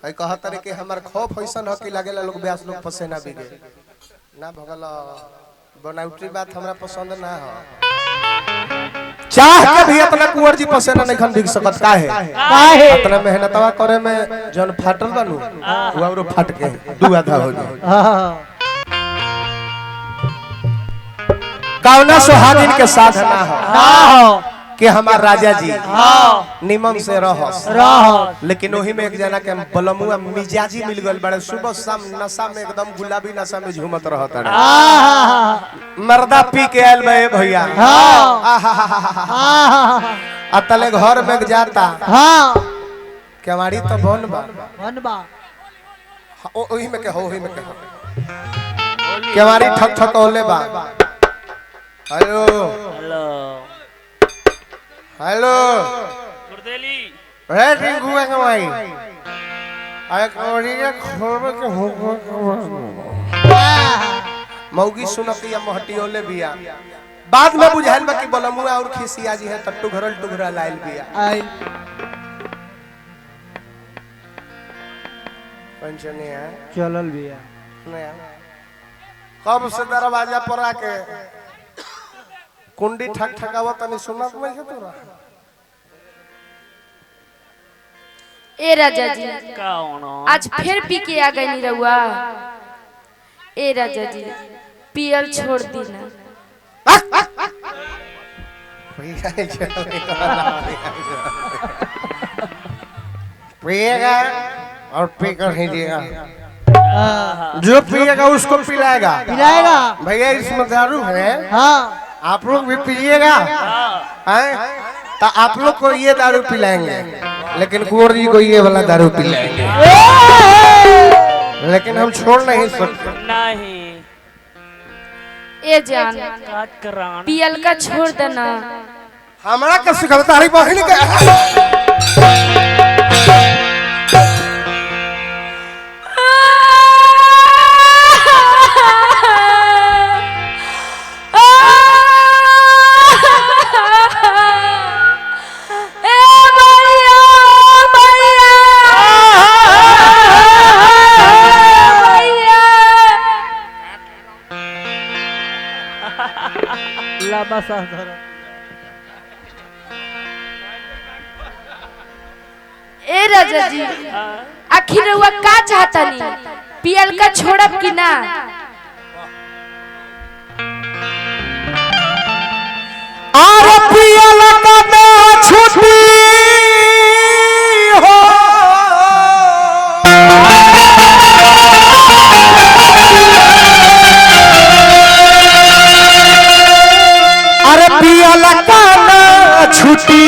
आई कहता रे कि हमार खौफ ऐसन ह कि लागेला लोग ब्यास लोग पसेना बिगे ना भगल बनावटी बात हमरा पसंद ना ह चाह के भी अपना कुंवर जी पसेना नहीं खन बिग सकत काहे अपना मेहनतवा करे में जन फाटल बनू वो औरो फाट के दू आधा हो जाए कावना सुहागिन के साथ ना हो कि हमार राजा जी निमन से रह लेकिन वही में एक जना के बलमुआ मिजाजी मिल गल बड़े सुबह शाम नशा में एकदम गुलाबी नशा में झूमत रहता है मर्दा पी के आयल बे भैया अतले घर में जाता केवाड़ी तो बन बा ओही में के हो केवाड़ी ठक ठक ओले बा हेलो हेलो गुरदेली रे टिंकू कमाई आय कोड़ी के खोब के हो मौगी सुनतिया महटियोले बिया बाद में बुझाइल बा कि बलमुआ और खिसिया जी है टट्टू घरल टुघरा लाइल बिया आई पंचने है चलल बिया नया कब से दरवाजा पर आके कुंडी ठक ठकावा तनी सुनत नहीं है तोरा ए राजा जी कौन आज फिर पी के आ गई रहुआ ए राजा जी पियल छोड़ दी ना पिएगा और पी कर ही देगा जो पिएगा उसको पिलाएगा भैया इसमें दारू है हाँ आप लोग भी पिएगा तो आप लोग को ये दारू पिलाएंगे लेकिन कुंवर जी को ये वाला दारू पिलाएंगे लेकिन हम छोड़ नहीं सकते नहीं ए जान पियल का छोड़ देना हमारा का सिखाता हरी बहन के ए राजा जी आखिर रहुआ का चाहता नहीं पियल का छोड़ब कि ना अरे पियल का ना छूटी हो अरे पियल का ना छूटी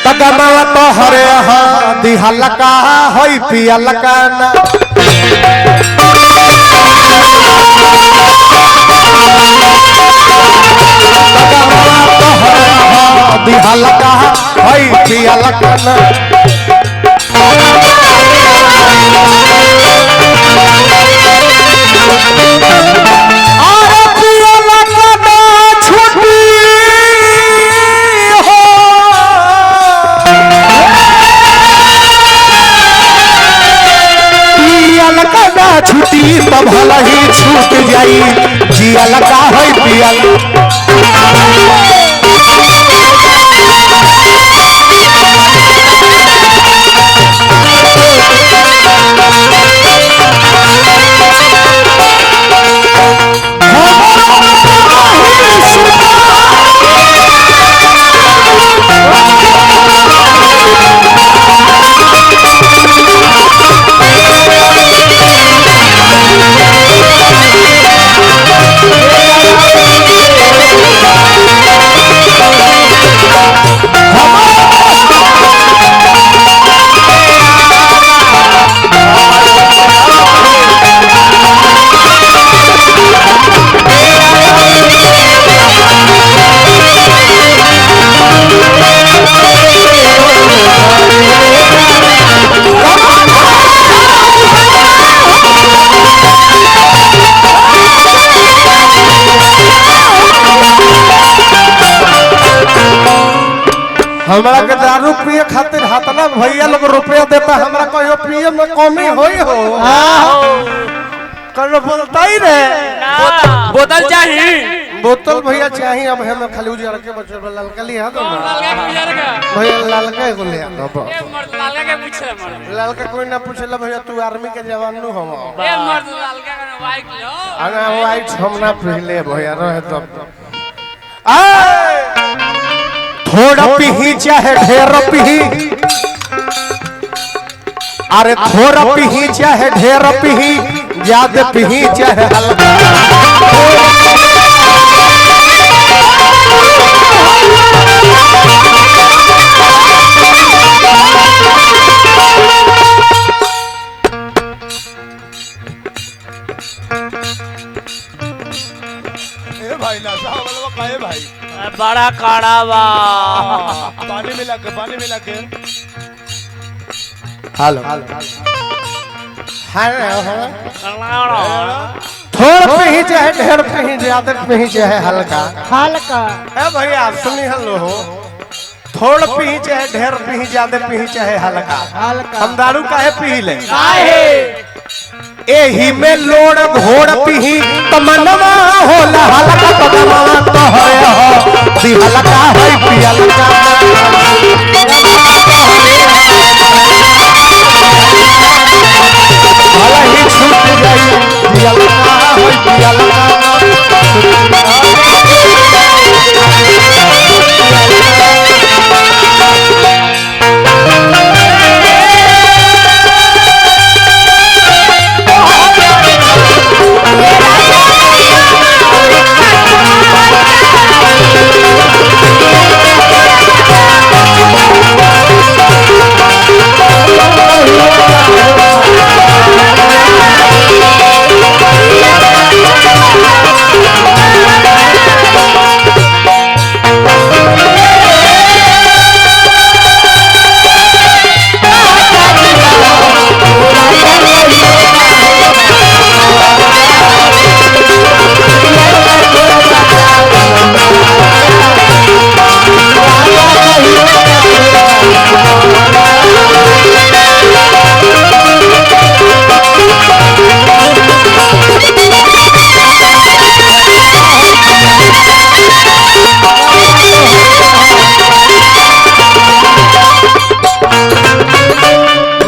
तगमावा तो हरे दिहल का होई पियल का ना दिहल का होई पियल का ना छुट्टी तो भला ही छूट जाई जियल का है पियल हमारा के दारू पिए खातिर हाथ कितना भैया लोग रुपया देता हमरा कहियो पिए में कमी होई हो कल बोलता ही रहे बोतल चाहिए बोतल भैया चाहिए अब हमें खाली उजर के बच्चे ललका लिया दो भैया ललका को ले दो लालका के पूछे मर्द ललका कोई ना पूछला भैया तू आर्मी के जवान नु हम ए मर्द लालका का वाइट लो अरे वाइट हम ना पहले भैया रहे तब थोड़ा पीही चाहे ढेर पीही अरे थोड़ा पीही चाहे ढेर पीही ज्यादा पीही चाहे हल्का भाई ना साहब काहे भाई बड़ा काड़ा बा पानी मिला के हेलो थोड़ा पीही चाहे ढेर पीही ज्यादा पीही चाहे हल्का ए भैया सुनी हलो हो थोड़ा पीही चाहे ढेर पीही ज्यादा पीही चाहे हल्का हम दारू काहे पी ले एही में लोड़ घोड़ पीही तो मनवा होला हल्का तो मनवा तो है हो दी हल्का है पियलका भला ही छूट जाई पियलका है पियलका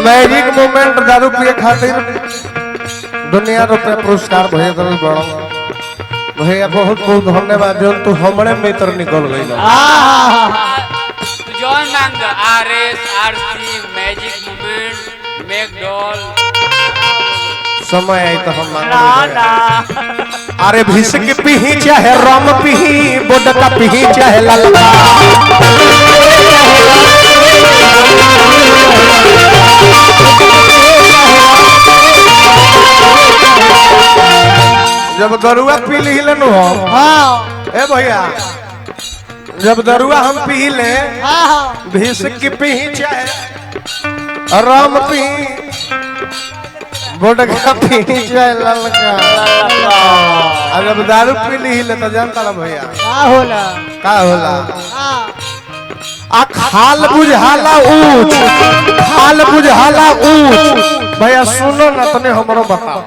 मैजिक मोमेंट दारू पिए खातिर दुनिया रुपया पुरस्कार भैया कल बड़ा भैया बहुत बहुत धन्यवाद जो तू हमरे मित्र निकल गई जॉन मांग आरएस आरसी मैजिक मोमेंट मैकडॉल समय आई तो हम ना ना अरे भिसक पीही चाहे रम पीही बोडका पीही चाहे ललका जब दरुआ पी ली नु हम ए भैया जब दरुआ हम पी ले भिसक पीही चाहे रम पीही बोडका पीही चाहे ललका अब जब दारू पी ली तो जानता ना भैया का होला आ खाल बुझाला ऊंच खाल बुझाला ऊंच भैया सुनो ना तने हमरो बताओ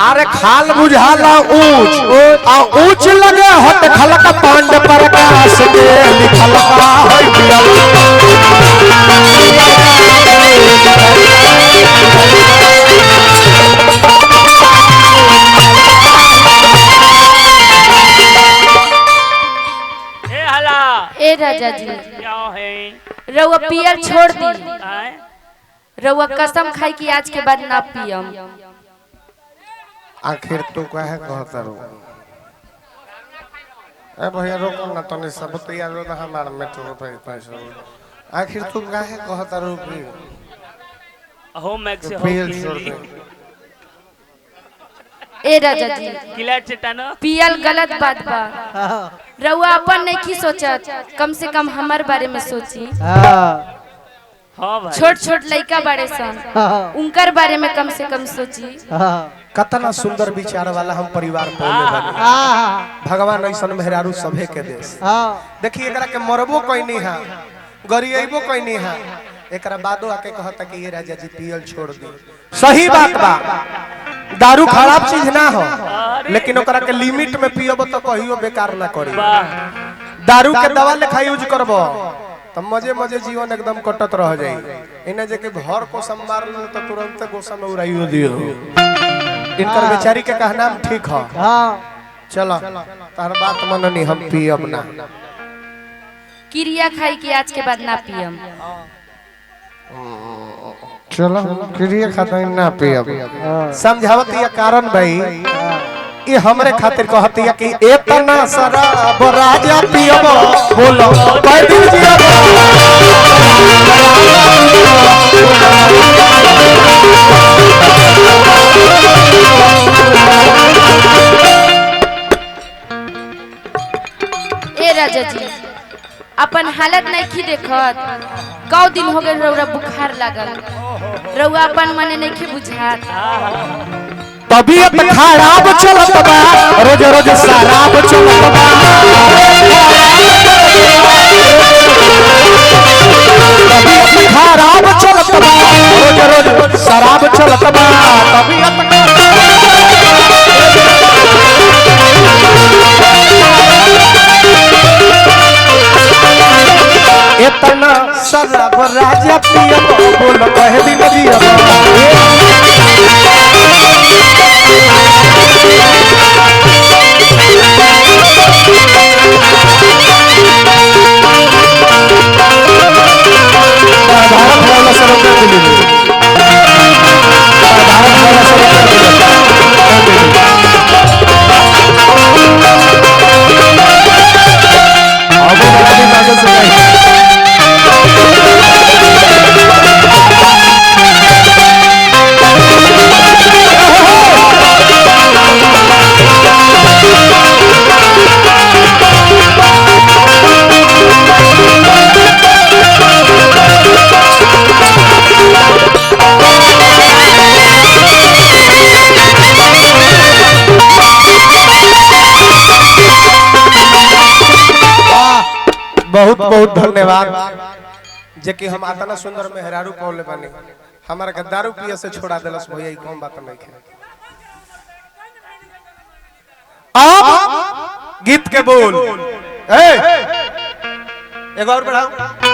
अरे खाल बुझाला ऊंच आ ऊंच लगे हट खलका पांड प्रकाश के लिखलका है पियल ए राजा जी क्या है रउआ पियल छोड़ दी आए? रउआ कसम खाई कि आज के बाद ना पियम आखिर तू काहे कहता रो ए भैया रोको ना तने सब तैयार हो हमार मेट्रो पे पैसा आखिर तू काहे कहता रो कि हो मैक्स हो पियल छोड़ दे ए राजा जी किलर चटानो पियल गलत बात बा रउआ अपन नहीं की सोचत कम से कम हमार बारे में सोची हां भाई छोट छोट लड़का बड़े सन उनकर बारे में कम से कम सोची कतना सुंदर विचार वाला हम परिवार पौले बने भगवान ऐसन मेहरारू सभे के देश देखिए एकरा के मरबो कोई नहीं है गरिएबो कोई नहीं है एकरा बादो आके कहता कि ये राजा जी पियल छोड़ दी सही बात बा दारू खराब चीज ना हो लेकिन ओकरा के लिमिट में पियबो तो कहियो बेकार ना करी दारू के दवा लेखा यूज करबो तो मजे मजे जीवन एकदम कटत रह जाई इने जे के घर को संभाल लो तो तुरंत गोसा में उड़ाइयो दियो इनकर बेचारी के कहना ठीक है हां चलो तार बात मननी हम पियब ना क्रिया खाई के आज के बाद ना पियम चलो क्रिया खाता ना पियब समझावत ये कारण भाई ये हमरे खातिर कहती है कि इतना शराब राजा पियब बोलो कैदिन जियब ए राजा जी अपन हालत नहीं की देखत कौ दिन हो गए रौरा बुखार लागल रौआ अपन मने नहीं की बुझात तबीयत खराब चलत बा रोज रोज शराब चलत बा तबीयत खराब चलत बा रोज रोज शराब चलत बा तबीयत इतना शराब राजा पियब बोल कह दिन जियब बहुत बहुत धन्यवाद जे कि हम आतना सुंदर मेहरारू पौले बानी हमारा के दारू पिए से छोड़ा देलस भैया ई कौन बात नहीं है अब गीत के बोल ए एक और बढ़ाओ